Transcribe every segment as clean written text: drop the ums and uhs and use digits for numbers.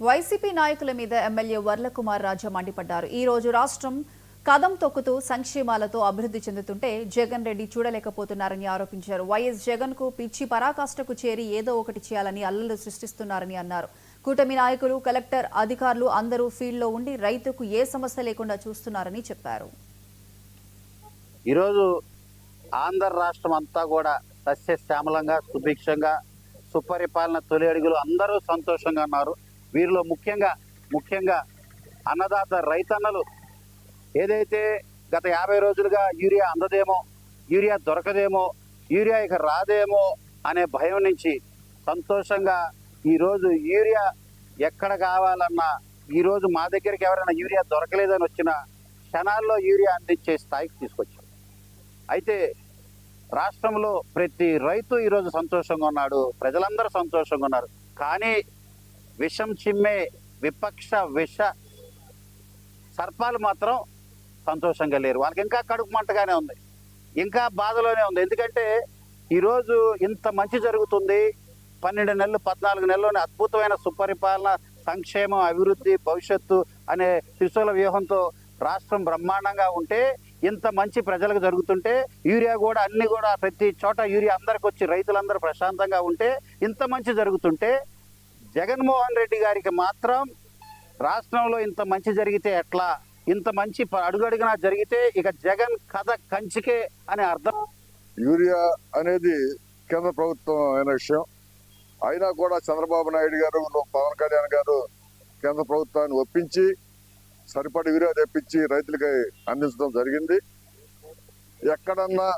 YCP నాయకుల మీద MLA Varla Kumar రాజా మండిపడ్డారు. ఈ రోజు రాష్ట్రం కదం తొక్కుతూ సంక్షేమాలతో అభివృద్ధి చెందుతుంటే జగన్ రెడ్డి చూడలేకపోతున్నారని ఆరోపించారు. వైఎస్ జగన్ కు పిచ్చి పరాకాష్ఠకు చేరి ఏదో ఒకటి చేయాలని అల్లలు సృష్టిస్తున్నారని అన్నారు. కూటమి నాయకులు, కలెక్టర్, అధికారులు అందరూ ఫీల్డ్లో ఉండి రైతుకు ఏ సమస్య లేకుండా చూస్తున్నారని చెప్పారు. ఈరోజు ఆంధ్ర రాష్ట్రం అంతా కూడా సస్యశ్యామలంగా, సుభిక్షంగా, సుపరిపాలన తొలి అడుగులు అందరూ సంతోషంగా ఉన్నారు. వీరిలో ముఖ్యంగా అన్నదాత రైతన్నలు ఏదైతే గత 50 రోజులుగా యూరియా అందదేమో, యూరియా దొరకదేమో, యూరియా ఇక రాదేమో అనే భయం నుంచి సంతోషంగా ఈరోజు యూరియా ఎక్కడ కావాలన్నా, ఈరోజు మా దగ్గరికి ఎవరైనా యూరియా దొరకలేదని వచ్చిన క్షణాల్లో యూరియా అందించే స్థాయికి తీసుకొచ్చాం. అయితే రాష్ట్రంలో ప్రతి రైతు ఈరోజు సంతోషంగా ఉన్నాడు, ప్రజలందరూ సంతోషంగా ఉన్నారు. కానీ విషం చిమ్మే విపక్ష విష సర్పాలు మాత్రం సంతోషంగా లేరు. వాళ్ళకి ఇంకా కడుపు మంటగానే ఉంది, ఇంకా బాధలోనే ఉంది. ఎందుకంటే ఈరోజు ఇంత మంచి జరుగుతుంది, 12 నెలలు 14 నెలల్లోనే అద్భుతమైన సుపరిపాలన, సంక్షేమం, అభివృద్ధి, భవిష్యత్తు అనే త్రిశూల వ్యూహంతో రాష్ట్రం బ్రహ్మాండంగా ఉంటే, ఇంత మంచి ప్రజలకు జరుగుతుంటే, యూరియా కూడా అన్ని కూడా ప్రతి చోట యూరియా అందరికి వచ్చి రైతులందరూ ప్రశాంతంగా ఉంటే, ఇంత మంచి జరుగుతుంటే జగన్మోహన్ రెడ్డి గారికి మాత్రం రాష్ట్రంలో ఇంత మంచి జరిగితే ఎట్లా, ఇంత మంచి అడుగడుగునా జరిగితే ఇక జగన్ కథ కంచికే అనే అర్థం. యూరియా అనేది కేంద్ర ప్రభుత్వం అయిన విషయం అయినా కూడా చంద్రబాబు నాయుడు గారు, పవన్ కళ్యాణ్ గారు కేంద్ర ప్రభుత్వాన్ని ఒప్పించి సరిపడి యూరియా తెప్పించి రైతులకి అందించడం జరిగింది. ఎక్కడన్నా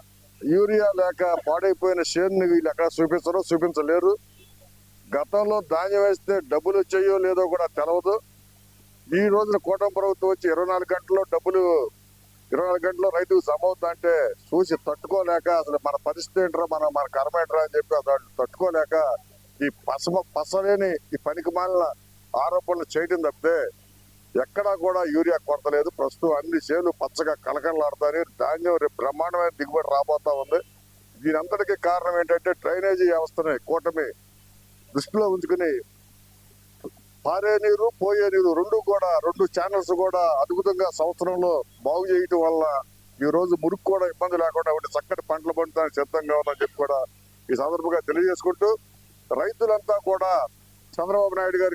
యూరియా లేక పాడైపోయిన షేర్ని వీళ్ళు ఎక్కడ చూపించలేరు. గతంలో ధాన్యం వేస్తే డబ్బులు వచ్చాయో లేదో కూడా తెలవదు. ఈ రోజున కూటమి ప్రభుత్వం వచ్చి 24 గంటల్లో డబ్బులు 24 గంటల్లో రైతుకు జమ అవుతుందంటే చూసి తట్టుకోలేక, అసలు మన పరిస్థితి ఏంట్రా, మన కర్మ ఏంట్రా అని చెప్పి అసలు తట్టుకోలేక ఈ పసలేని ఈ పనికి మాలిన ఆరోపణలు చేయడం తప్పితే ఎక్కడా కూడా యూరియా కొరత లేదు. ప్రస్తుతం అన్ని చేలు పచ్చగా కలకలలాడుతాయి. ధాన్యం రేపు బ్రహ్మాండమైన దిగుబడి రాబోతా ఉంది. దీనంతటికీ కారణం ఏంటంటే డ్రైనేజీ వ్యవస్థని కూటమి దృష్టిలో ఉంచుకుని పారే నీరు, పోయే నీరు రెండు ఛానల్స్ కూడా అద్భుతంగా సంవత్సరంలో బాగు చేయటం వల్ల ఈ రోజు మురుగు కూడా ఇబ్బంది లేకుండా ఉంటే చక్కటి పంటలు పండుతానికి సిద్ధంగా ఉందని చెప్పి కూడా ఈ సందర్భంగా తెలియజేసుకుంటూ రైతులంతా కూడా చంద్రబాబు నాయుడు గారి